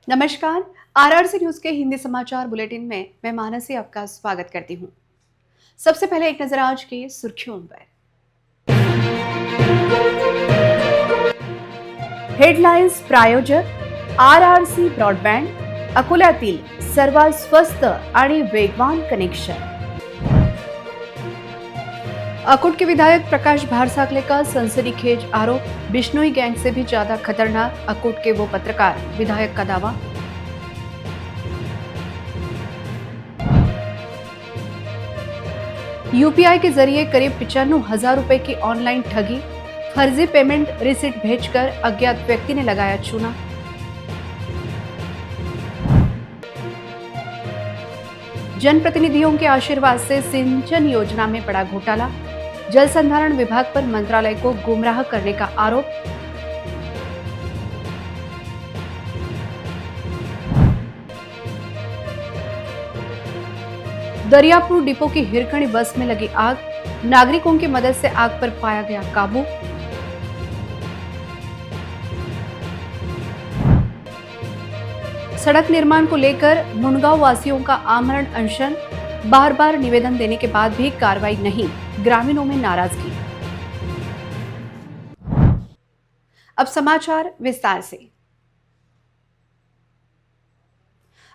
नमस्कार। RRC news के हिंदी समाचार बुलेटिन में मैं मानसी आपका स्वागत करती हूं। सबसे पहले एक नजर आज की सुर्खियों पर। हेडलाइन्स प्रायोजक आरआरसी ब्रॉडबँड, अकोल्यातील सर्वात स्वस्त आणि वेगवान कनेक्शन। अकोट के विधायक प्रकाश भारसाकले का सनसनीखेज आरोप, बिश्नोई गैंग से भी ज्यादा खतरनाक अकोट के वो पत्रकार, विधायक का दावा। यूपीआई के जरिए करीब 95,000 रुपए की ऑनलाइन ठगी, फर्जी पेमेंट रिसिट भेजकर अज्ञात व्यक्ति ने लगाया चूना। जनप्रतिनिधियों के आशीर्वाद से सिंचन योजना में बड़ा घोटाला, जल संधारण विभाग पर मंत्रालय को गुमराह करने का आरोप। दरियापुर डिपो की हिरकणी बस में लगी आग, नागरिकों की मदद से आग पर पाया गया काबू। सड़क निर्माण को लेकर मुनगांव वासियों का आमरण अनशन, बार बार निवेदन देने के बाद भी कार्रवाई नहीं, ग्रामीणों में नाराजगी। अब समाचार विस्तार से।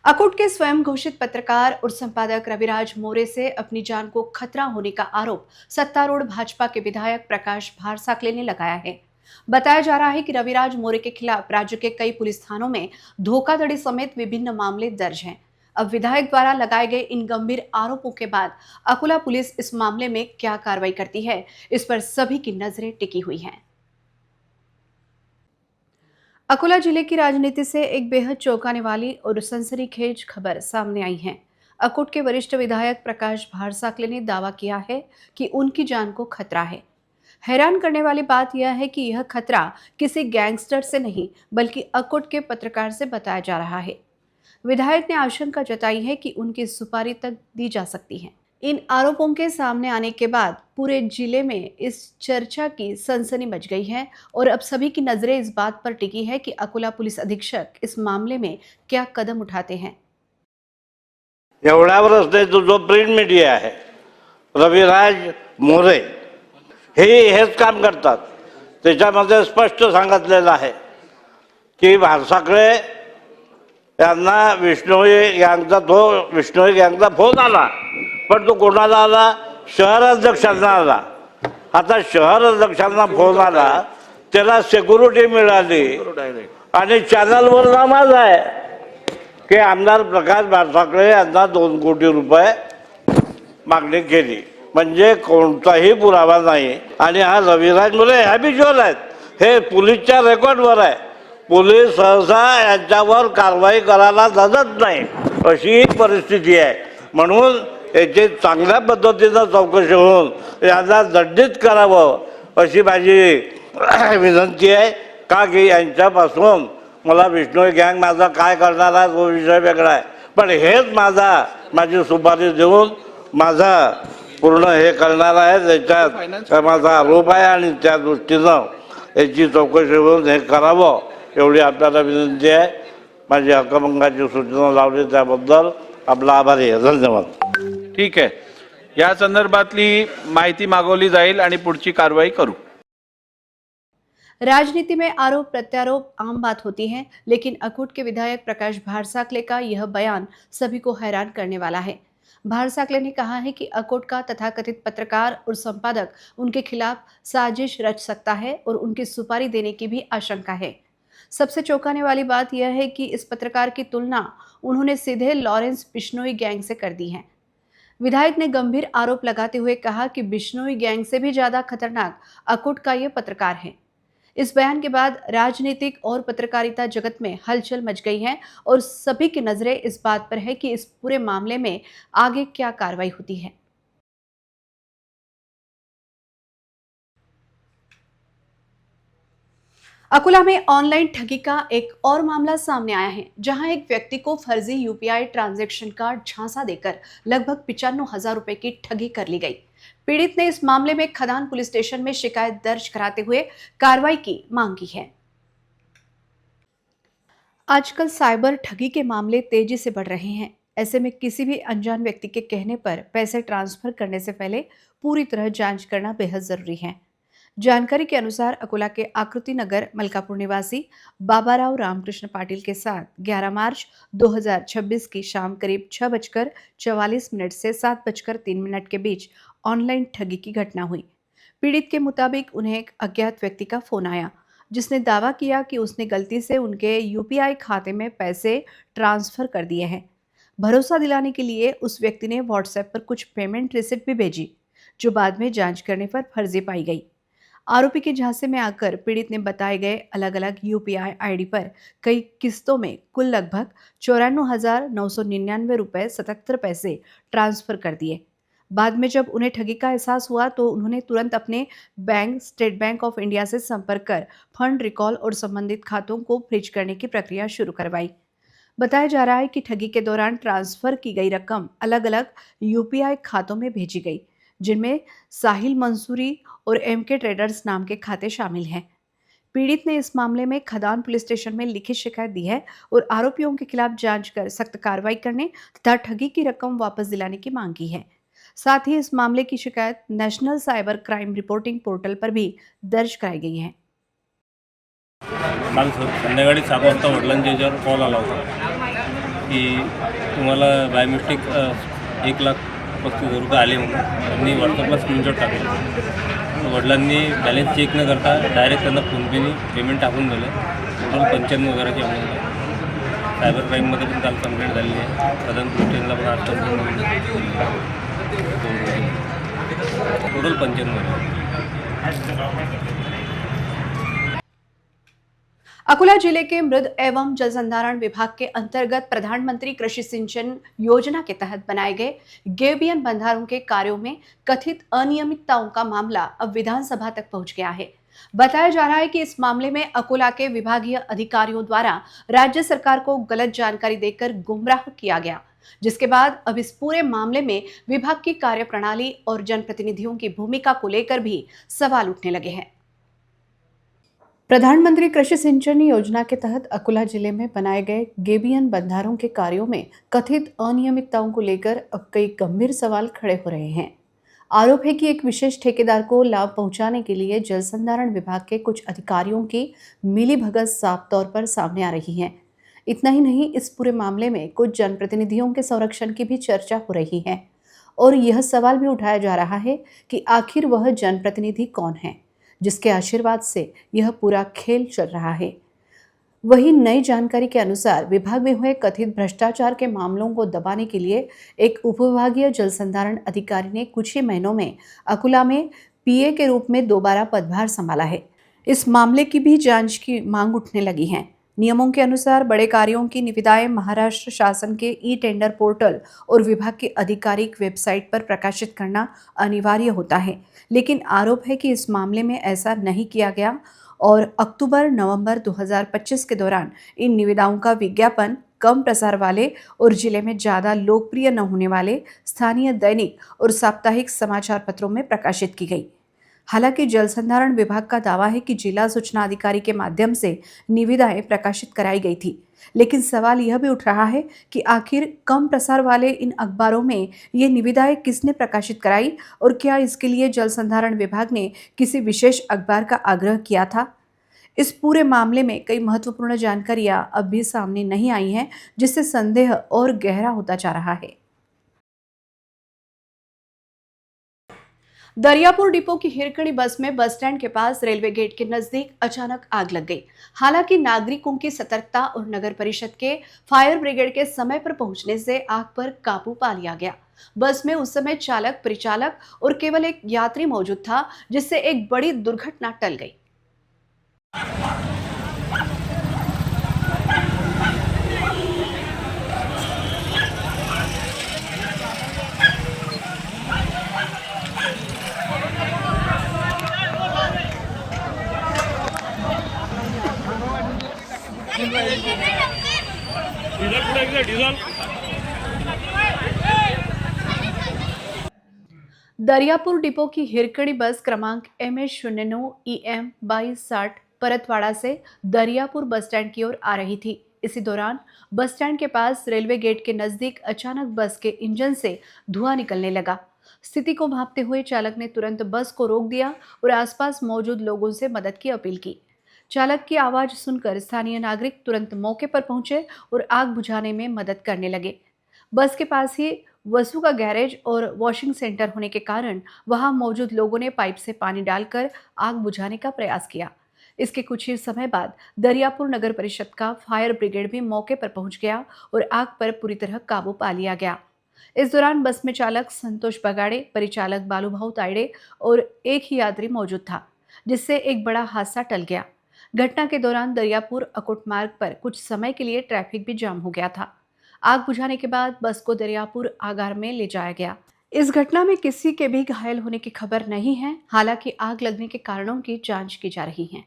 अकोट के स्वयं घोषित पत्रकार और संपादक रविराज मोरे से अपनी जान को खतरा होने का आरोप सत्तारूढ़ भाजपा के विधायक प्रकाश भारसाकले ने लगाया है। बताया जा रहा है कि रविराज मोरे के खिलाफ राज्य के कई पुलिस थानों में धोखाधड़ी समेत विभिन्न मामले दर्ज हैं। अब विधायक द्वारा लगाए गए इन गंभीर आरोपों के बाद अकोला पुलिस इस मामले में क्या कार्रवाई करती है, इस पर सभी की नजरें टिकी हुई हैं। अकोला जिले की राजनीति से एक बेहद चौंकाने वाली और सनसनीखेज खबर सामने आई है। अकोट के वरिष्ठ विधायक प्रकाश भारसाकले ने दावा किया है कि उनकी जान को खतरा है। हैरान करने वाली बात यह है कि यह खतरा किसी गैंगस्टर से नहीं, बल्कि अकोट के पत्रकार से बताया जा रहा है। विधायक ने आशंका जताई है कि उनकी सुपारी तक दी जा सकती है। इन आरोपों के सामने आने के बाद पूरे जिले में इस चर्चा की सनसनी मच गई है और अब सभी की नजरें इस बात पर टिकी है कि अकोला पुलिस अधीक्षक इस मामले में क्या कदम उठाते हैं। एवढ्यावरच नाही, तो जो प्रिंट मीडिया आहे, रविराज मोरे हेच काम करतात। त्याच्यामध्ये स्पष्ट सांगितलेलं आहे की भारसाकळे यांना विष्णोई गँगचा फोन आला, पण तो कोणाला आला? शहर अध्यक्षांना आला। आता शहर अध्यक्षांना फोन आला, त्याला सिक्युरिटी मिळाली आणि चॅनलवर नाव आहे की आमदार प्रकाश भारसाकळे यांना 2 कोटी रुपये मागणी केली, म्हणजे कोणताही पुरावा नाही। आणि हा रविराज मोरे हॅबिच्युअल आहेत, हे पोलीसच्या रेकॉर्डवर आहे। पोलीस सहसा यांच्यावर कारवाई करायला जात नाही, अशी परिस्थिती आहे। म्हणून याची चांगल्या पद्धतीनं चौकशी होऊन यांना दंडित करावं अशी माझी विनंती आहे। का की यांच्यापासून मला विष्णोई गँग माझा काय करणार आहे तो विषय वेगळा आहे, पण हेच माझी सुपारी देऊन माझा पूर्ण हे करणार आहे, त्याच्यात माझा आरोप आहे आणि त्या दृष्टीनं याची चौकशी होऊन हे करावं एवढी आपल्याला विनंती आहे। माझी हक्कभंगाची सूचना लावली त्याबद्दल आपला आभारी आहे। धन्यवाद। ठीक आहे, या संदर्भातली माहिती मागवली जाईल आणि पुढची कारवाई करू। राजनीति में आरोप प्रत्यारोप आम बात होती है, लेकिन अकोट के विधायक प्रकाश भारसाकले का यह बयान सभी को हैरान करने वाला है। भारसाकले ने कहा है कि अकोट का तथाकथित पत्रकार और संपादक उनके खिलाफ साजिश रच सकता है और उनकी सुपारी देने की भी आशंका है। सबसे चौंकाने वाली बात यह है कि इस पत्रकार की तुलना उन्होंने सीधे लॉरेंस बिश्नोई गैंग से कर दी है। विधायक ने गंभीर आरोप लगाते हुए कहा कि बिश्नोई गैंग से भी ज्यादा खतरनाक अकोट का यह पत्रकार है। इस बयान के बाद राजनीतिक और पत्रकारिता जगत में हलचल मच गई है और सभी की नजरें इस बात पर है कि इस पूरे मामले में आगे क्या कार्रवाई होती है। अकोला में ऑनलाइन ठगी का एक और मामला सामने आया है, जहां एक व्यक्ति को फर्जी यूपीआई ट्रांजैक्शन का झांसा देकर लगभग 95,000 रुपए की ठगी कर ली गई। पीड़ित ने इस मामले में खदान पुलिस स्टेशन में शिकायत दर्ज कराते हुए कार्रवाई की मांग की है। आजकल साइबर ठगी के मामले तेजी से बढ़ रहे हैं। ऐसे में किसी भी अनजान व्यक्ति के कहने पर पैसे ट्रांसफर करने से पहले पूरी तरह जांच करना बेहद जरूरी है। जानकारी के अनुसार अकोला के आकृति नगर मलकापुर निवासी बाबाराव रामकृष्ण पाटिल के साथ 11 मार्च 2026 की शाम करीब 6:44 से 7:03 के बीच ऑनलाइन ठगी की घटना हुई। पीड़ित के मुताबिक उन्हें एक अज्ञात व्यक्ति का फोन आया, जिसने दावा किया कि उसने गलती से उनके यूपीआई खाते में पैसे ट्रांसफर कर दिए हैं। भरोसा दिलाने के लिए उस व्यक्ति ने व्हाट्सएप पर कुछ पेमेंट रिसिप्ट भी भेजी, जो बाद में जांच करने पर फर्जी पाई गई। आरोपी के झांसे में आकर पीड़ित ने बताए गए अलग अलग यूपीआई आईडी पर कई किस्तों में कुल लगभग 94,999 रुपए 77 पैसे ट्रांसफर कर दिए। बाद में जब उन्हें ठगी का एहसास हुआ तो उन्होंने तुरंत अपने bank state bank of India से संपर्क कर फंड रिकॉल और संबंधित खातों को फ्रीज करने की प्रक्रिया शुरू करवाई। बताया जा रहा है कि ठगी के दौरान ट्रांसफर की गई रकम अलग अलग यूपीआई खातों में भेजी गई, जिनमें साहिल मंसूरी और एमके ट्रेडर्स नाम के खाते शामिल हैं। पीड़ित ने इस मामले में खदान पुलिस स्टेशन में लिखित शिकायत दी है और आरोपियों के खिलाफ जांच कर सख्त कार्रवाई करने तथा ठगी की रकम वापस दिलाने की मांग की है। साथ ही इस मामले की शिकायत national cyber crime reporting portal पर भी दर्ज कराई गई है। काल संध्याकाळी 7 वाजता वडिलांच्या याच्यावर कॉल आला होता की तुम्हाला बाय मिस्टेक 1,35,000 रुपये आले म्हणून त्यांनी व्हॉट्सअपला स्क्रीनशॉट टाकले। तर वडिलांनी बॅलन्स चेक न करता डायरेक्ट त्यांना फोनपेने पेमेंट टाकून दिलं। टोटल 95,000ची अमाऊंट आहे। सायबर क्राईममध्ये पण काल कंप्लेंट झालेली आहे। सदन स्टेशनला पण आज कंप्लेंट टोटल 95,000। अकोला जिले के मृद एवं जल संधारण विभाग के अंतर्गत प्रधानमंत्री कृषि सिंचन योजना के तहत बनाए गए गेबियन बंधारों के कार्यों में कथित अनियमितताओं का मामला अब विधानसभा तक पहुंच गया है। बताया जा रहा है कि इस मामले में अकोला के विभागीय अधिकारियों द्वारा राज्य सरकार को गलत जानकारी देकर गुमराह किया गया, जिसके बाद अब इस पूरे मामले में विभाग की कार्यप्रणाली और जनप्रतिनिधियों की भूमिका को लेकर भी सवाल उठने लगे हैं। प्रधानमंत्री कृषि सिंचन योजना के तहत अकोला जिले में बनाए गए गेबियन बंधारों के कार्यों में कथित अनियमितताओं को लेकर अब कई गंभीर सवाल खड़े हो रहे हैं। आरोप है कि एक विशेष ठेकेदार को लाभ पहुंचाने के लिए जल संधारण विभाग के कुछ अधिकारियों की मिलीभगत साफ तौर पर सामने आ रही है। इतना ही नहीं, इस पूरे मामले में कुछ जनप्रतिनिधियों के संरक्षण की भी चर्चा हो रही है और यह सवाल भी उठाया जा रहा है कि आखिर वह जनप्रतिनिधि कौन है जिसके आशीर्वाद से यह पूरा खेल चल रहा है। वही नई जानकारी के अनुसार विभाग में हुए कथित भ्रष्टाचार के मामलों को दबाने के लिए एक उपविभागीय जल संधारण अधिकारी ने कुछ ही महीनों में अकोला में पीए के रूप में दोबारा पदभार संभाला है। इस मामले की भी जांच की मांग उठने लगी है। नियमों के अनुसार बड़े कार्यों की निविदाएं महाराष्ट्र शासन के ई टेंडर पोर्टल और विभाग की आधिकारिक वेबसाइट पर प्रकाशित करना अनिवार्य होता है, लेकिन आरोप है कि इस मामले में ऐसा नहीं किया गया और अक्टूबर-नवंबर 2025 के दौरान इन निविदाओं का विज्ञापन कम प्रसार वाले और जिले में ज़्यादा लोकप्रिय न होने वाले स्थानीय दैनिक और साप्ताहिक समाचार पत्रों में प्रकाशित की गई। हालांकि जल संधारण विभाग का दावा है कि जिला सूचना अधिकारी के माध्यम से निविदाएं प्रकाशित कराई गई थी, लेकिन सवाल यह भी उठ रहा है कि आखिर कम प्रसार वाले इन अखबारों में ये निविदाएं किसने प्रकाशित कराई और क्या इसके लिए जल संधारण विभाग ने किसी विशेष अखबार का आग्रह किया था। इस पूरे मामले में कई महत्वपूर्ण जानकारियां अब भी सामने नहीं आई हैं, जिससे संदेह और गहरा होता जा रहा है। दरियापुर डिपो की हिरकणी बस में बस स्टैंड के पास रेलवे गेट के नजदीक अचानक आग लग गई। हालांकि नागरिकों की सतर्कता और नगर परिषद के फायर ब्रिगेड के समय पर पहुंचने से आग पर काबू पा लिया गया। बस में उस समय चालक, परिचालक और केवल एक यात्री मौजूद था, जिससे एक बड़ी दुर्घटना टल गई। दरियापुर डिपो की हिरकणी बस क्रमांक MH09EM 2260 परतवाड़ा से दरियापुर बस स्टैंड की ओर आ रही थी। इसी दौरान बस स्टैंड के पास रेलवे गेट के नजदीक अचानक बस के इंजन से धुआं निकलने लगा। स्थिति को भांपते हुए चालक ने तुरंत बस को रोक दिया और आसपास मौजूद लोगों से मदद की अपील की। चालक की आवाज सुनकर स्थानीय नागरिक तुरंत मौके पर पहुंचे और आग बुझाने में मदद करने लगे। बस के पास ही वसु का गैरेज और वॉशिंग सेंटर होने के कारण वहां मौजूद लोगों ने पाइप से पानी डालकर आग बुझाने का प्रयास किया। इसके कुछ ही समय बाद दरियापुर नगर परिषद का फायर ब्रिगेड भी मौके पर पहुंच गया और आग पर पूरी तरह काबू पा लिया गया। इस दौरान बस में चालक संतोष बगाड़े, परिचालक बालूभाऊ तायड़े और एक ही यात्री मौजूद था, जिससे एक बड़ा हादसा टल गया। घटना के दौरान दरियापुर अकोट मार्ग पर कुछ समय के लिए ट्रैफिक भी जाम हो गया था। आग बुझाने के बाद बस को दरियापुर आगार में ले जाया गया। इस घटना में किसी के भी घायल होने की खबर नहीं है। हालांकि आग लगने के कारणों की जांच की जा रही है।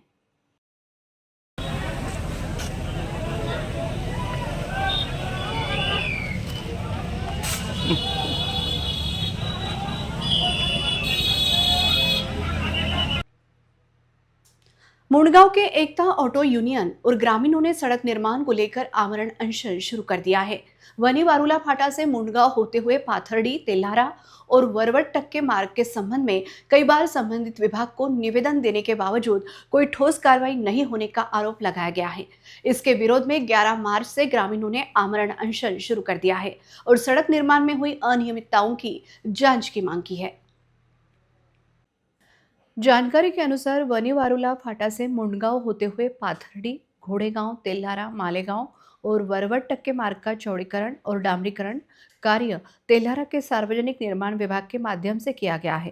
मुंडगांव के एकता ऑटो यूनियन और ग्रामीणों ने सड़क निर्माण को लेकर आमरण अनशन शुरू कर दिया है। वनी वारुला फाटा से मुंडगांव होते हुए पाथरडी, तेल्हारा और वरवट टक्के मार्ग के संबंध में कई बार संबंधित विभाग को निवेदन देने के बावजूद कोई ठोस कार्रवाई नहीं होने का आरोप लगाया गया है। इसके विरोध में 11 मार्च से ग्रामीणों ने आमरण अनशन शुरू कर दिया है और सड़क निर्माण में हुई अनियमितताओं की जांच की मांग की है। जानकारी के अनुसार वनी वारुला फाटा से मुंडगांव होते हुए पाथरडी, घोड़ेगांव, तेल्हारा, मालेगांव और वरवट टक्के मार्ग का चौड़ीकरण और डामरीकरण कार्य तेल्हारा के सार्वजनिक निर्माण विभाग के माध्यम से किया गया है।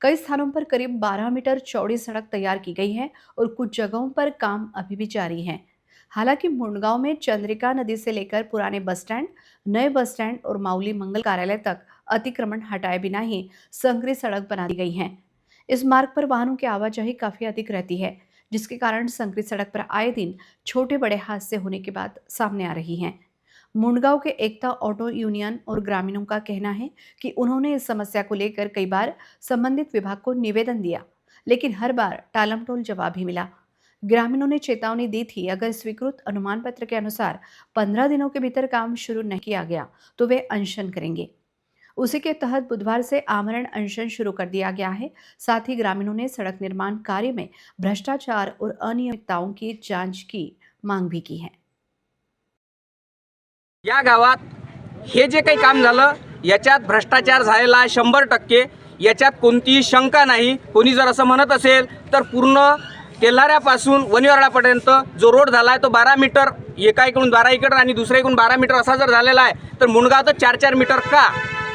कई स्थानों पर करीब 12 मीटर चौड़ी सड़क तैयार की गई है और कुछ जगहों पर काम अभी भी जारी है। हालांकि मुंडगांव में चंद्रिका नदी से लेकर पुराने बस स्टैंड, नए बस स्टैंड और माउली मंगल कार्यालय तक अतिक्रमण हटाए बिना ही संकरी सड़क बना दी गई है। इस मार्ग पर वाहनों की आवाजाही काफी अधिक रहती है, जिसके कारण संकरी सड़क पर आए दिन छोटे बड़े हादसे होने की बात सामने आ रही है। मुंडगांव के एकता ऑटो यूनियन और ग्रामीणों का कहना है कि उन्होंने इस समस्या को लेकर कई बार संबंधित विभाग को निवेदन दिया, लेकिन हर बार टालमटोल जवाब ही मिला। ग्रामीणों ने चेतावनी दी थी, अगर स्वीकृत अनुमान पत्र के अनुसार 15 दिनों के भीतर काम शुरू नहीं किया गया तो वे अनशन करेंगे। उसी के तहत बुधवार से आमरण अनशन शुरू कर दिया गया है। साथ ही ग्रामीणों ने सड़क निर्माण कार्य में भ्रष्टाचार और अनियमितताओं की जांच की मांग भी की है। या गावात हे जे काही काम झालं याच्यात भ्रष्टाचार झालेला आहे 100%। याच्यात कोणतीही शंका नाही। कोणी जर असं म्हणत असेल तर पूर्ण तेल्हाऱ्यापासून वनीवारळापर्यंत जो रोड झाला आहे तो 12 मीटर, एका इकडून 12 मीटर आणि दुसऱ्या इकडून 12 मीटर असा जर झालेला आहे तर मुंडगाव तर 4-4 मीटर का,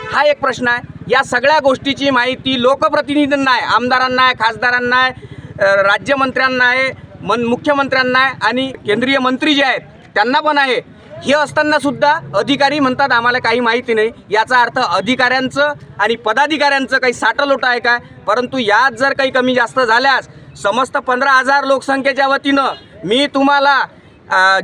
हा एक प्रश्न आहे। या सगळ्या गोष्टीची माहिती लोकप्रतिनिधींना आहे, आमदारांना आहे, खासदारांना आहे, राज्यमंत्र्यांना आहे, मुख्यमंत्र्यांना आहे आणि केंद्रीय मंत्री जे आहेत त्यांना पण आहे। हे असताना सुद्धा अधिकारी म्हणतात आम्हाला काही माहिती नाही। याचा अर्थ अधिकाऱ्यांचं आणि पदाधिकाऱ्यांचं काही साटलोट आहे काय? परंतु यात जर काही कमी जास्त झाल्यास समस्त 15,000 लोकसंख्येच्या वतीनं मी तुम्हाला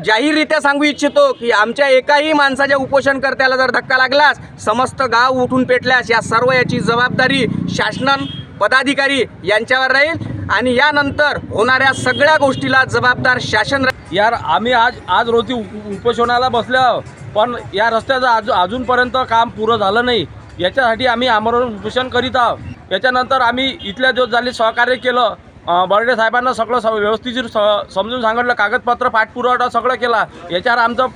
जाहीररित्या सांगू इच्छितो की आमच्या एकाही माणसाच्या उपोषणकर्त्याला जर धक्का लागलास, समस्त गाव उठून पेटल्यास या सर्व याची जबाबदारी शासन पदाधिकारी यांच्यावर राहील आणि यानंतर होणाऱ्या सगळ्या गोष्टीला जबाबदार शासन। यार आम्ही आज रोजी उपोषणाला बसलो, पण या रस्त्याचं अजूनपर्यंत काम पूर्ण झालं नाही। याच्यासाठी आम्ही आमरण उपोषण करीत आहोत। याच्यानंतर आम्ही इथल्या जो झाले सहकार्य केलं, बर्डे साहेबांना सगळं व्यवस्थित समजून सांगितलं, कागदपत्र पाठपुरावा सगळं केला। याच्यावर आमचं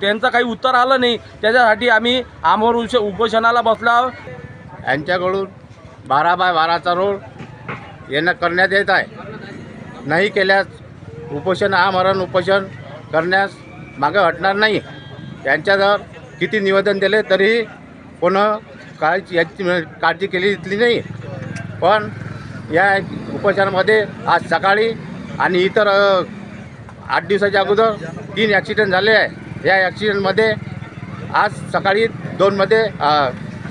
त्यांचं काही उत्तर आलं नाही। त्याच्यासाठी आम्ही आमरण उपोषणाला बसलो आहोत। यांच्याकडून 12x12चा रोड येणं करण्यात येत आहे। नाही केल्यास उपोषण आमरण उपोषण करण्यास मागे हटणार नाही। यांच्याजवळ किती निवेदन दिले तरीही कोण काळजी केली इथली नाही। पण या उपोषणामध्ये आज सकाळी आणि इतर 8 दिवसाच्या अगोदर 3 ॲक्सिडेंट झाले आहे। या ॲक्सिडेंटमध्ये आज सकाळी 2मध्ये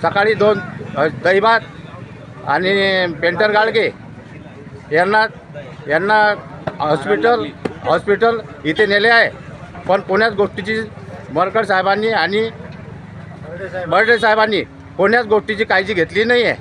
सकाळी 2 दहिबात आणि पेंटर गाडगे यांना हॉस्पिटल इथे नेले आहे। पण कोण्याच गोष्टीची मरकड साहेबांनी आणि बर्डे साहेबांनी कोण्याच गोष्टीची काळजी घेतली नाही आहे।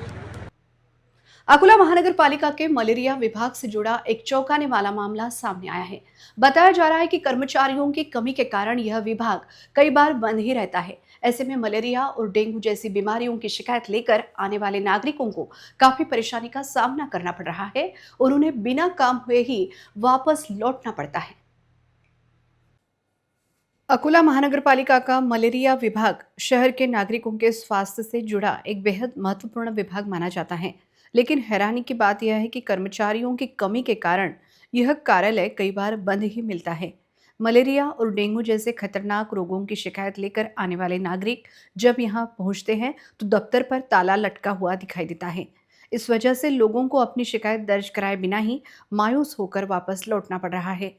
अकोला महानगर पालिका के मलेरिया विभाग से जुड़ा एक चौंकाने वाला मामला सामने आया है। बताया जा रहा है कि कर्मचारियों की कमी के कारण यह विभाग कई बार बंद ही रहता है। ऐसे में मलेरिया और डेंगू जैसी बीमारियों की शिकायत लेकर आने वाले नागरिकों को काफी परेशानी का सामना करना पड़ रहा है और उन्हें बिना काम हुए ही वापस लौटना पड़ता है। अकोला महानगर पालिका का मलेरिया विभाग शहर के नागरिकों के स्वास्थ्य से जुड़ा एक बेहद महत्वपूर्ण विभाग माना जाता है, लेकिन हैरानी की बात यह है कि कर्मचारियों की कमी के कारण यह कार्यालय कई बार बंद ही मिलता है। मलेरिया और डेंगू जैसे खतरनाक रोगों की शिकायत लेकर आने वाले नागरिक जब यहां पहुंचते हैं तो दफ्तर पर ताला लटका हुआ दिखाई देता है। इस वजह से लोगों को अपनी शिकायत दर्ज कराए बिना ही मायूस होकर वापस लौटना पड़ रहा है।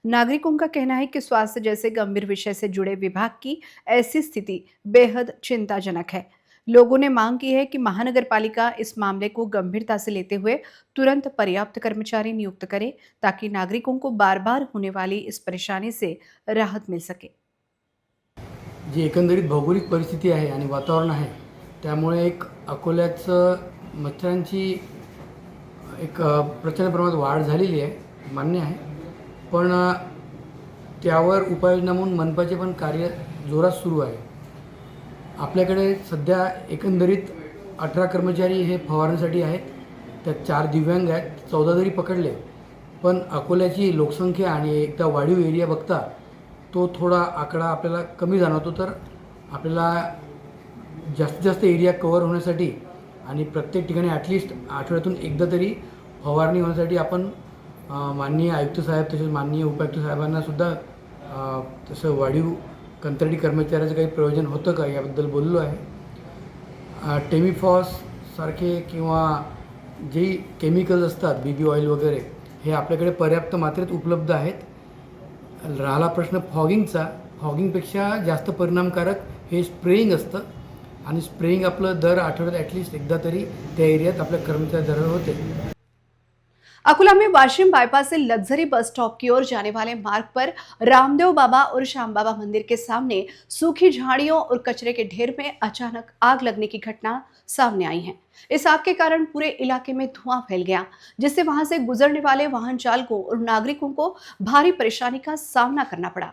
नागरिकों का कहना है कि स्वास्थ्य जैसे गंभीर विषय से जुड़े विभाग की ऐसी स्थिति बेहद चिंताजनक है। लोगों ने मांग की है कि महानगर पालिका इस मामले को गंभीरता से लेते हुए तुरंत पर्याप्त कर्मचारी नियुक्त करे ताकि नागरिकों को बार बार होने वाली इस परेशानी से राहत मिल सके। जी एकंदरीत भौगोलिक परिस्थिती आहे आणि वातावरण आहे त्यामुळे एक अकोल्याचं मच्छरांची एक प्रचंड प्रमाणात वाढ झालेली आहे, मान्य आहे, पण त्यावर उपाययोजना म्हणून मनपाचे पण कार्य जोरात सुरू आहे। आपल्याकडे सध्या एकंदरीत 18 कर्मचारी हे फवारणीसाठी आहेत, त्यात 4 दिव्यांग आहेत, 14 जरी पकडले पण अकोल्याची लोकसंख्या आणि एकदा वाढीव एरिया बघता तो थोडा आकडा आपल्याला कमी जाणवतो। तर आपल्याला जास्तीत जास्त एरिया कव्हर होण्यासाठी आणि प्रत्येक ठिकाणी ॲटलिस्ट आठवड्यातून एकदा तरी फवारणी होण्यासाठी आपण माननीय आयुक्त साहेब तसेच माननीय उपायुक्त साहेबांना सुद्धा तसं वाढीव कंत्राटी कर्मचाऱ्याचं काही प्रयोजन होतं का याबद्दल बोललो आहे। टेमिफॉस सारखे किंवा जे केमिकल्स असतात बीबी ऑइल वगैरे हे आपल्याकडे पर्याप्त मात्रेत उपलब्ध आहेत। राहिला प्रश्न फॉगिंगचा, फॉगिंगपेक्षा जास्त परिणामकारक हे स्प्रेइंग असतं आणि स्प्रेइंग आपलं दर आठवड्यात ॲटलिस्ट एकदा तरी त्या एरियात आपल्या कर्मचारी दर होते। अकोला में वाशिम बाईपास से लग्जरी बस स्टॉप की ओर जाने वाले मार्ग पर रामदेव बाबा और श्याम बाबा मंदिर के सामने सूखी झाड़ियों और कचरे के ढेर में अचानक आग लगने की घटना सामने आई है। इस आग के कारण पूरे इलाके में धुआं फैल गया, जिससे वहां से गुजरने वाले वाहन चालकों और नागरिकों को भारी परेशानी का सामना करना पड़ा।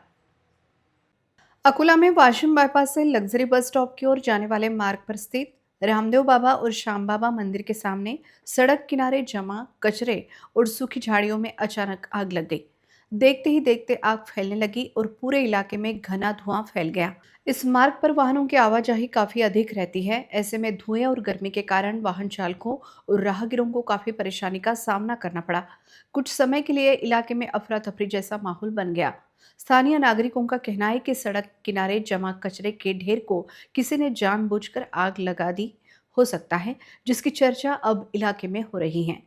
अकोला में वाशिम बाईपास से लग्जरी बस स्टॉप की ओर जाने वाले मार्ग पर स्थित रामदेव बाबा और श्याम बाबा मंदिर के सामने सड़क किनारे जमा कचरे और सूखी झाड़ियों में अचानक आग लग गई। देखते ही देखते आग फैलने लगी और पूरे इलाके में घना धुआं फैल गया। इस मार्ग पर वाहनों की आवाजाही काफी अधिक रहती है। ऐसे में धुएं और गर्मी के कारण वाहन चालकों और राहगीरों को काफी परेशानी का सामना करना पड़ा। कुछ समय के लिए इलाके में अफरा तफरी जैसा माहौल बन गया। स्थानीय नागरिकों का कहना है कि सड़क किनारे जमा कचरे के ढेर को किसी ने जानबूझकर आग लगा दी हो सकता है, जिसकी चर्चा अब इलाके में हो रही है।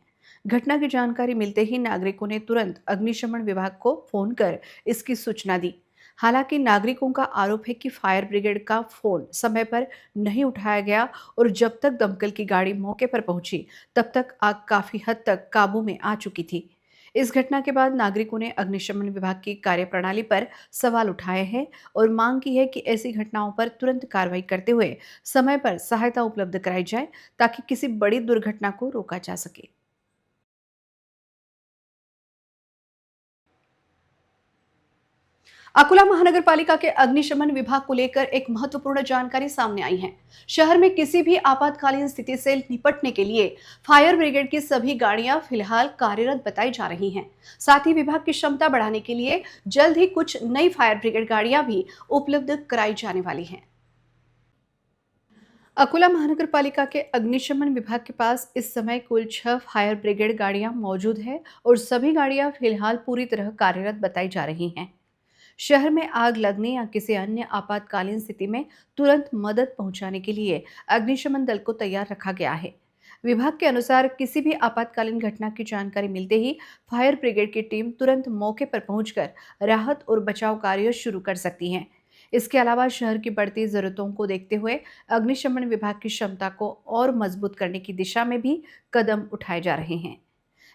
घटना की जानकारी मिलते ही नागरिकों ने तुरंत अग्निशमन विभाग को फोन कर इसकी सूचना दी। हालांकि नागरिकों का आरोप है कि फायर ब्रिगेड का फोन समय पर नहीं उठाया गया और जब तक दमकल की गाड़ी मौके पर पहुंची तब तक आग काफी हद तक काबू में आ चुकी थी। इस घटना के बाद नागरिकों ने अग्निशमन विभाग की कार्यप्रणाली पर सवाल उठाए हैं और मांग की है कि ऐसी घटनाओं पर तुरंत कार्रवाई करते हुए समय पर सहायता उपलब्ध कराई जाए ताकि किसी बड़ी दुर्घटना को रोका जा सके। अकोला महानगर पालिका के अग्निशमन विभाग को लेकर एक महत्वपूर्ण जानकारी सामने आई है। शहर में किसी भी आपातकालीन स्थिति से निपटने के लिए फायर ब्रिगेड की सभी गाड़ियां फिलहाल कार्यरत बताई जा रही हैं। साथ ही विभाग की क्षमता बढ़ाने के लिए जल्द ही कुछ नई फायर ब्रिगेड गाड़ियां भी उपलब्ध कराई जाने वाली हैं। अकोला महानगर पालिका के अग्निशमन विभाग के पास इस समय कुल 6 फायर ब्रिगेड गाड़ियां मौजूद है और सभी गाड़ियां फिलहाल पूरी तरह कार्यरत बताई जा रही हैं। शहर में आग लगने या किसी अन्य आपातकालीन स्थिति में तुरंत मदद पहुंचाने के लिए अग्निशमन दल को तैयार रखा गया है। विभाग के अनुसार किसी भी आपातकालीन घटना की जानकारी मिलते ही फायर ब्रिगेड की टीम तुरंत मौके पर पहुंचकर राहत और बचाव कार्य शुरू कर सकती है। इसके अलावा शहर की बढ़ती जरूरतों को देखते हुए अग्निशमन विभाग की क्षमता को और मजबूत करने की दिशा में भी कदम उठाए जा रहे हैं।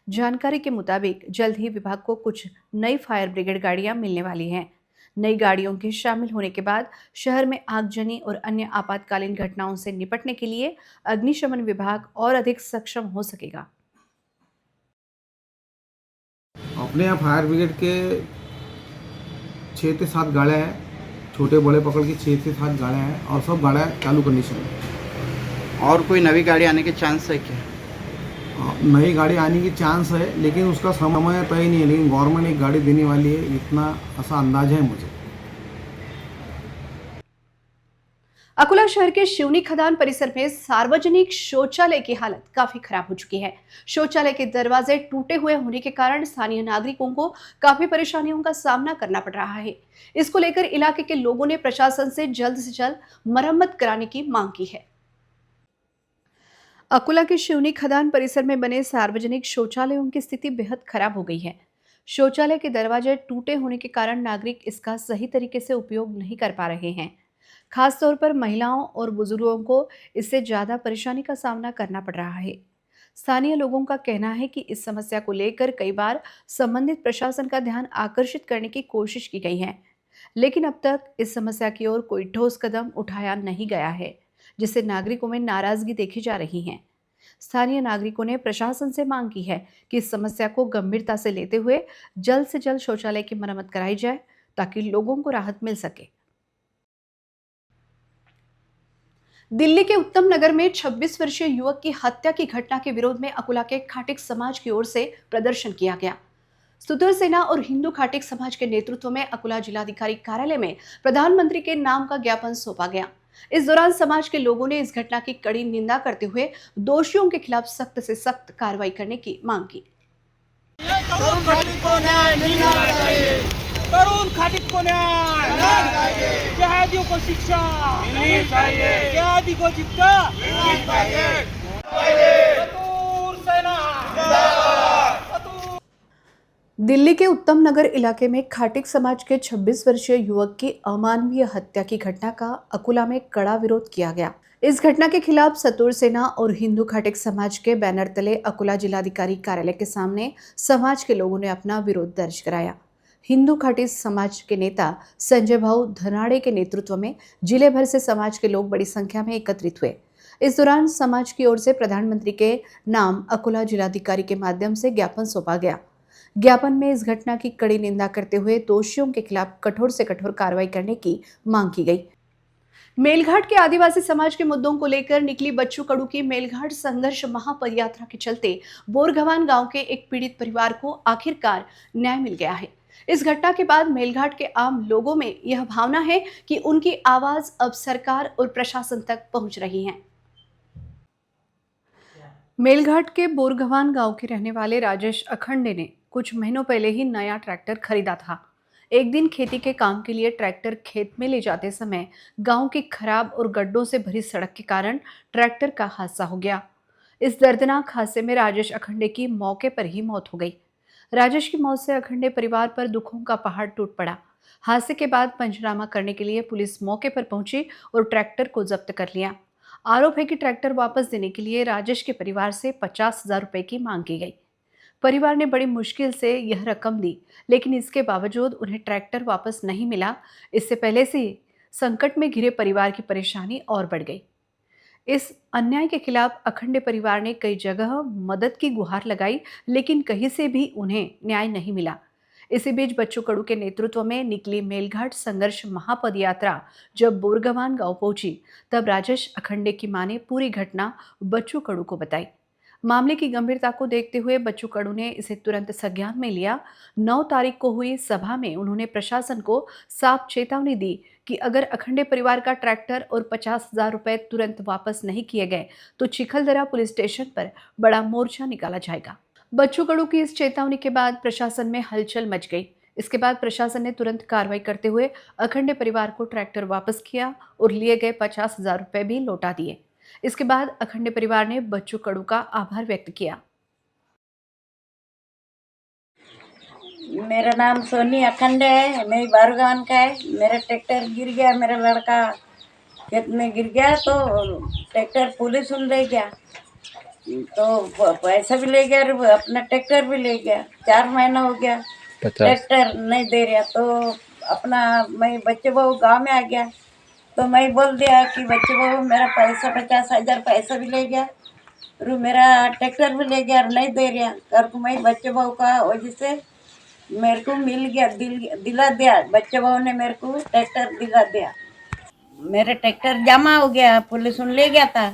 जानकारी के मुताबिक जल्द ही विभाग को कुछ नई फायर ब्रिगेड गाड़ियां मिलने वाली हैं। नई गाड़ियों के शामिल होने के बाद शहर में आगजनी और अन्य आपातकालीन घटनाओं से निपटने के लिए अग्निशमन विभाग और अधिक सक्षम हो सकेगा। अपने यहाँ फायर ब्रिगेड के 6 से 7 गाड़ियाँ हैं, छोटे बड़े पकड़ के 6 से 7 गाड़ियाँ हैं और सब गाड़ियाँ चालू कंडीशन में। और कोई नई गाड़ी आने के चांस है क्या? नई गाड़ी आने की चांस है, लेकिन उसका समय तय नहीं है, लेकिन गवर्नमेंट एक गाड़ी देने वाली है, इतना ऐसा अंदाज है मुझे। अकोला शहर के शिवनी खदान परिसर में सार्वजनिक शौचालय की हालत काफी खराब हो चुकी है। शौचालय के दरवाजे टूटे हुए होने के कारण स्थानीय नागरिकों को काफी परेशानियों का सामना करना पड़ रहा है। इसको लेकर इलाके के लोगों ने प्रशासन से जल्द मरम्मत कराने की मांग की है। अकोला के शिवनी खदान परिसर में बने सार्वजनिक शौचालयों की स्थिति बेहद खराब हो गई है। शौचालय के दरवाजे टूटे होने के कारण नागरिक इसका सही तरीके से उपयोग नहीं कर पा रहे हैं। खासतौर पर महिलाओं और बुजुर्गों को इससे ज्यादा परेशानी का सामना करना पड़ रहा है। स्थानीय लोगों का कहना है कि इस समस्या को लेकर कई बार संबंधित प्रशासन का ध्यान आकर्षित करने की कोशिश की गई है, लेकिन अब तक इस समस्या की ओर कोई ठोस कदम उठाया नहीं गया है, जिससे नागरिकों में नाराजगी देखी जा रही है। स्थानीय नागरिकों ने प्रशासन से मांग की है कि इस समस्या को गंभीरता से लेते हुए जल्द से जल्द शौचालय की मरम्मत कराई जाए ताकि लोगों को राहत मिल सके। दिल्ली के उत्तम नगर में 26 वर्षीय युवक की हत्या की घटना के विरोध में अकोला के खाटिक समाज की ओर से प्रदर्शन किया गया। सुतुर सेना और हिंदू खाटिक समाज के नेतृत्व में अकोला जिलाधिकारी कार्यालय में प्रधानमंत्री के नाम का ज्ञापन सौंपा गया। इस दौरान समाज के लोगों ने इस घटना की कड़ी निंदा करते हुए दोषियों के खिलाफ सख्त से सख्त कार्रवाई करने की मांग की। तरुण खाटिक को न्याय, जहादियों को शिक्षा मिलनी चाहिए, जहादी को जितना मिलनी चाहिए। सतुर सेना जिंदाबाद। दिल्ली के उत्तम नगर इलाके में खाटिक समाज के 26 वर्षीय युवक की अमानवीय हत्या की घटना का अकोला में कड़ा विरोध किया गया। इस घटना के खिलाफ सतुर सेना और हिंदू खाटिक समाज के बैनर तले अकोला जिलाधिकारी कार्यालय के सामने समाज के लोगों ने अपना विरोध दर्ज कराया। हिंदू खाटिक समाज के नेता संजय भाऊ धनाड़े के नेतृत्व में जिले भर से समाज के लोग बड़ी संख्या में एकत्रित हुए। इस दौरान समाज की ओर से प्रधानमंत्री के नाम अकोला जिलाधिकारी के माध्यम से ज्ञापन सौंपा गया। ज्ञापन में इस घटना की कड़ी निंदा करते हुए दोषियों के खिलाफ कठोर से कठोर कार्रवाई करने की मांग की गई। मेलघाट के आदिवासी समाज के मुद्दों को लेकर निकली बच्चू कडू की मेलघाट संघर्ष महापदयात्रा के चलते बोरगवान गांव के एक पीड़ित परिवार को आखिरकार न्याय मिल गया है। इस घटना के बाद मेलघाट के आम लोगों में यह भावना है कि उनकी आवाज अब सरकार और प्रशासन तक पहुंच रही है। मेलघाट के बोरगवान गांव के रहने वाले राजेश अखंडे ने कुछ महीनों पहले ही नया ट्रैक्टर खरीदा था। एक दिन खेती के काम के लिए ट्रैक्टर खेत में ले जाते समय गांव की खराब और गड्ढों से भरी सड़क के कारण ट्रैक्टर का हादसा हो गया। इस दर्दनाक हादसे में राजेश अखंडे की मौके पर ही मौत हो गई। राजेश की मौत से अखंडे परिवार पर दुखों का पहाड़ टूट पड़ा। हादसे के बाद पंचनामा करने के लिए पुलिस मौके पर पहुंची और ट्रैक्टर को जब्त कर लिया। आरोप है कि ट्रैक्टर वापस देने के लिए राजेश के परिवार से 50,000 रुपए की मांग की गई। परिवार ने बड़ी मुश्किल से यह रकम दी, लेकिन इसके बावजूद उन्हें ट्रैक्टर वापस नहीं मिला। इससे पहले से संकट में घिरे परिवार की परेशानी और बढ़ गई। इस अन्याय के खिलाफ अखंडे परिवार ने कई जगह मदद की गुहार लगाई, लेकिन कहीं से भी उन्हें न्याय नहीं मिला। इसी बीच बच्चू कडू के नेतृत्व में निकली मेलघाट संघर्ष महापद यात्रा जब बोरगवान गांव पहुंची, तब राजेश अखंडे की मां ने पूरी घटना बच्चू कडू को बताई। मामले की गंभीरता को देखते हुए बच्चू कडू ने इसे तुरंत संज्ञान में लिया। 9 तारीख को हुई सभा में उन्होंने प्रशासन को साफ चेतावनी दी कि अगर अखंडे परिवार का ट्रैक्टर और 50,000 रुपए तुरंत वापस नहीं किए गए तो चिखलदरा पुलिस स्टेशन पर बड़ा मोर्चा निकाला जाएगा। बच्चू कडू की इस चेतावनी के बाद प्रशासन में हलचल मच गई। इसके बाद प्रशासन ने तुरंत कार्रवाई करते हुए अखंडे परिवार को ट्रैक्टर वापस किया और लिए गए 50,000 रुपए भी लौटा दिए। इसके बाद अखंडे परिवार ने बच्चू कडू का आभार व्यक्त किया। मेरा नाम सोनी अखंडे है, मैं बारगान का है। मेरा ट्रैक्टर गिर गया, मेरा लड़का खेत में गिर गया तो ट्रैक्टर पुलिस ले गया, तो पैसा भी ले गया और अपना ट्रैक्टर भी ले गया। 4 महीना हो गया ट्रैक्टर नहीं दे रहा, तो अपना मैं बच्चे बहू गांव में आ गया तो मैं बोल दिया कि बच्चे बहू मेरा पैसा 50,000 पैसा भी ले गया और मेरा ट्रैक्टर भी ले गया और नहीं दे रहा कर मैं बच्चे बहू का वजह से मेरे को मिल गया दिला दिया बच्चे बहू ने मेरे को ट्रैक्टर दिला दिया। मेरा ट्रैक्टर जमा हो गया पुलिस ले गया था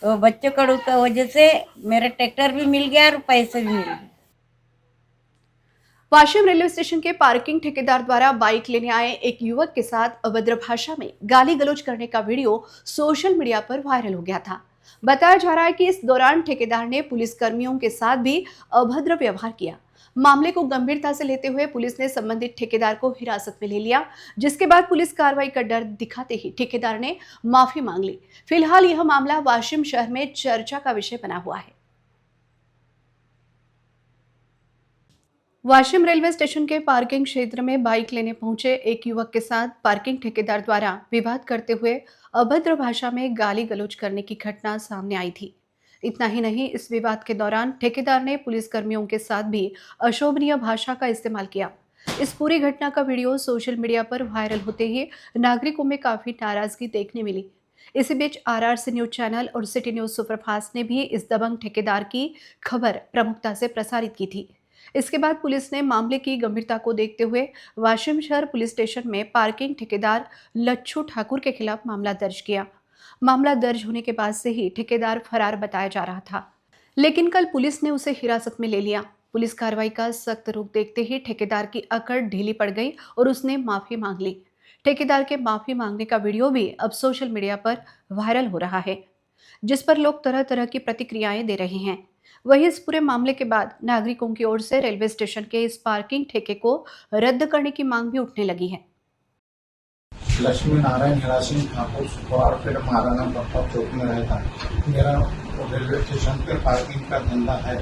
तो बच्चों कड़ू की वजह से मेरा ट्रैक्टर भी मिल गया और पैसे भी मिल गए। वाशिम रेलवे स्टेशन के पार्किंग ठेकेदार द्वारा बाइक लेने आए एक युवक के साथ अभद्र भाषा में गाली गलौज करने का वीडियो सोशल मीडिया पर वायरल हो गया था। बताया जा रहा है कि इस दौरान ठेकेदार ने पुलिस कर्मियों के साथ भी अभद्र व्यवहार किया। मामले को गंभीरता से लेते हुए पुलिस ने संबंधित ठेकेदार को हिरासत में ले लिया, जिसके बाद पुलिस कार्रवाई का डर दिखाते ही ठेकेदार ने माफी मांग ली। फिलहाल यह मामला वाशिम शहर में चर्चा का विषय बना हुआ है। वाशिम रेलवे स्टेशन के पार्किंग क्षेत्र में बाइक लेने पहुंचे एक युवक के साथ पार्किंग ठेकेदार द्वारा विवाद करते हुए अभद्र भाषा में गाली गलौज करने की घटना सामने आई थी। इतना ही नहीं, इस विवाद के दौरान ठेकेदार ने पुलिस कर्मियों के साथ भी अशोभनीय भाषा का इस्तेमाल किया। इस पूरी घटना का वीडियो सोशल मीडिया पर वायरल होते ही नागरिकों में काफी नाराजगी देखने मिली। इसी बीच RRC न्यूज चैनल और सिटी न्यूज सुपरफास्ट ने भी इस दबंग ठेकेदार की खबर प्रमुखता से प्रसारित की थी। इसके बाद पुलिस ने मामले की गंभीरता को देखते हुए वाशिम शहर पुलिस स्टेशन में पार्किंग ठेकेदार लच्छू ठाकुर के खिलाफ मामला दर्ज किया। मामला दर्ज होने के बाद से ही ठेकेदार फरार बताया जा रहा था, लेकिन कल पुलिस ने उसे हिरासत में ले लिया। पुलिस कार्रवाई का सख्त रुख देखते ही ठेकेदार की अकड़ ढीली पड़ गई और उसने माफी मांग ली। ठेकेदार के माफी मांगने का वीडियो भी अब सोशल मीडिया पर वायरल हो रहा है, जिस पर लोग तरह तरह की प्रतिक्रियाएं दे रहे हैं। वहीं इस पूरे मामले के बाद नागरिकों की ओर से रेलवे स्टेशन के इस पार्किंग ठेके को रद्द करने की मांग भी उठने लगी है। लक्ष्मी नारायण हिरा सिंह ठाकुर सुखवारपेट महाराणा प्रताप चौक में रहता है। मेरा रेलवे स्टेशन पे पार्किंग का धंधा है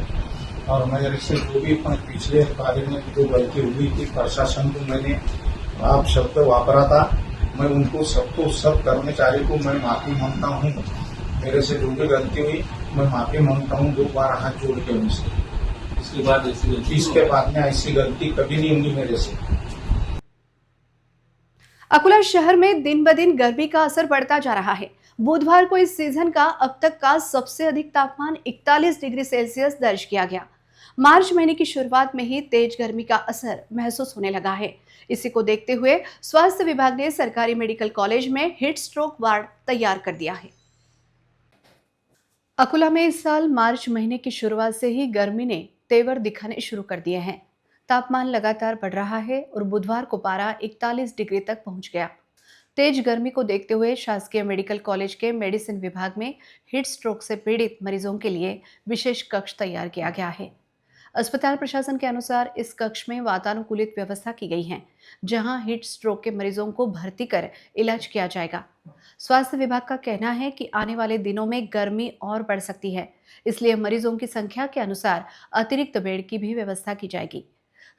और मेरे से जो भी पिछले बारे में जो गलती हुई थी प्रशासन को मैंने आप शब्द वापरा था, मैं उनको सबको सब कर्मचारी को मैं माफी मांगता हूँ। मेरे से जो भी गलती हुई मैं माफी मांगता हूँ, 2 बार हाथ जोड़ के उनसे। इसके बाद में ऐसी गलती कभी नहीं होगी मेरे से। अकोला शहर में दिन ब दिन गर्मी का असर बढ़ता जा रहा है। बुधवार को इस सीजन का अब तक का सबसे अधिक तापमान 41 डिग्री सेल्सियस दर्ज किया गया। मार्च महीने की शुरुआत में ही तेज गर्मी का असर महसूस होने लगा है। इसी को देखते हुए स्वास्थ्य विभाग ने सरकारी मेडिकल कॉलेज में हीट स्ट्रोक वार्ड तैयार कर दिया है। अकोला में इस साल मार्च महीने की शुरुआत से ही गर्मी ने तेवर दिखाने शुरू कर दिए हैं। तापमान लगातार बढ़ रहा है और बुधवार को पारा 41 डिग्री तक पहुंच गया। तेज गर्मी को देखते हुए शासकीय मेडिकल कॉलेज के मेडिसिन विभाग में हीट स्ट्रोक से पीड़ित मरीजों के लिए विशेष कक्ष तैयार किया गया है। अस्पताल प्रशासन के अनुसार इस कक्ष में वातानुकूलित व्यवस्था की गई है, जहां हीट स्ट्रोक के मरीजों को भर्ती कर इलाज किया जाएगा। स्वास्थ्य विभाग का कहना है कि आने वाले दिनों में गर्मी और बढ़ सकती है, इसलिए मरीजों की संख्या के अनुसार अतिरिक्त बेड की भी व्यवस्था की जाएगी।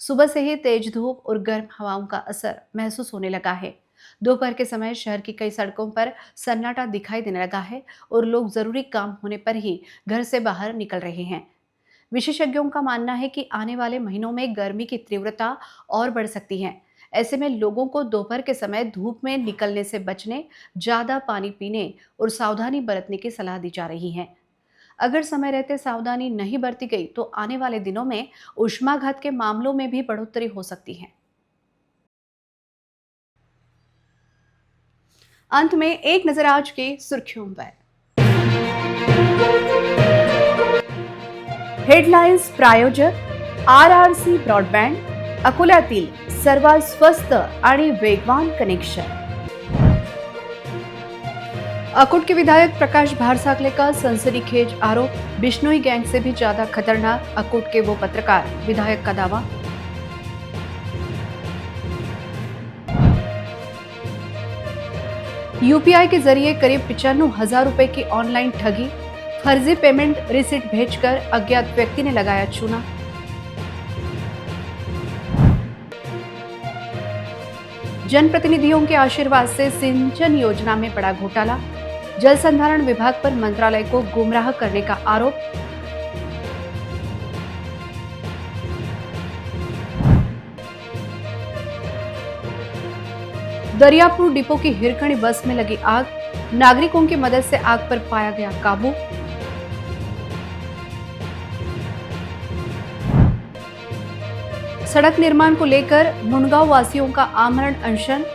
सुबह से ही तेज धूप और गर्म हवाओं का असर महसूस होने लगा है। दोपहर के समय शहर की कई सड़कों पर सन्नाटा दिखाई देने लगा है और लोग जरूरी काम होने पर ही घर से बाहर निकल रहे हैं। विशेषज्ञों का मानना है कि आने वाले महीनों में गर्मी की तीव्रता और बढ़ सकती है। ऐसे में लोगों को दोपहर के समय धूप में निकलने से बचने, ज़्यादा पानी पीने और सावधानी बरतने की सलाह दी जा रही है। अगर समय रहते सावधानी नहीं बरती गई तो आने वाले दिनों में उष्माघात के मामलों में भी बढ़ोतरी हो सकती है। अंत में एक नजर आज की सुर्खियों पर। हेडलाइन्स प्रायोजक RRC ब्रॉडबँड, अकोल्यातील सर्वात स्वस्त आणि वेगवान कनेक्शन। अकोट के विधायक प्रकाश भारसाकले का सनसनीखेज आरोप, बिश्नोई गैंग से भी ज्यादा खतरनाक अकोट के वो पत्रकार, विधायक का दावा। UPI के जरिए करीब 95,000 रुपए की ऑनलाइन ठगी, फर्जी पेमेंट रिसिट भेजकर अज्ञात व्यक्ति ने लगाया चूना। जनप्रतिनिधियों के आशीर्वाद से सिंचन योजना में बड़ा घोटाला, जल संधारण विभाग पर मंत्रालय को गुमराह करने का आरोप। दरियापुर डिपो की हिरकणी बस में लगी आग, नागरिकों की मदद से आग पर पाया गया काबू। सड़क निर्माण को लेकर मुंडगांव वासियों का आमरण अनशन,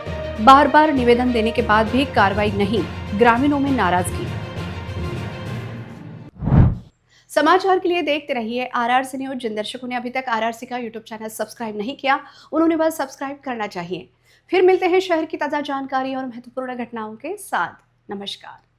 बार बार निवेदन देने के बाद भी कार्रवाई नहीं, ग्रामीणों में नाराजगी। समाचार के लिए देखते रहिए RRC न्यूज। जिन दर्शकों ने अभी तक RRC का यूट्यूब चैनल सब्सक्राइब नहीं किया, उन्होंने बस सब्सक्राइब करना चाहिए। फिर मिलते हैं शहर की ताजा जानकारी और महत्वपूर्ण घटनाओं के साथ। नमस्कार।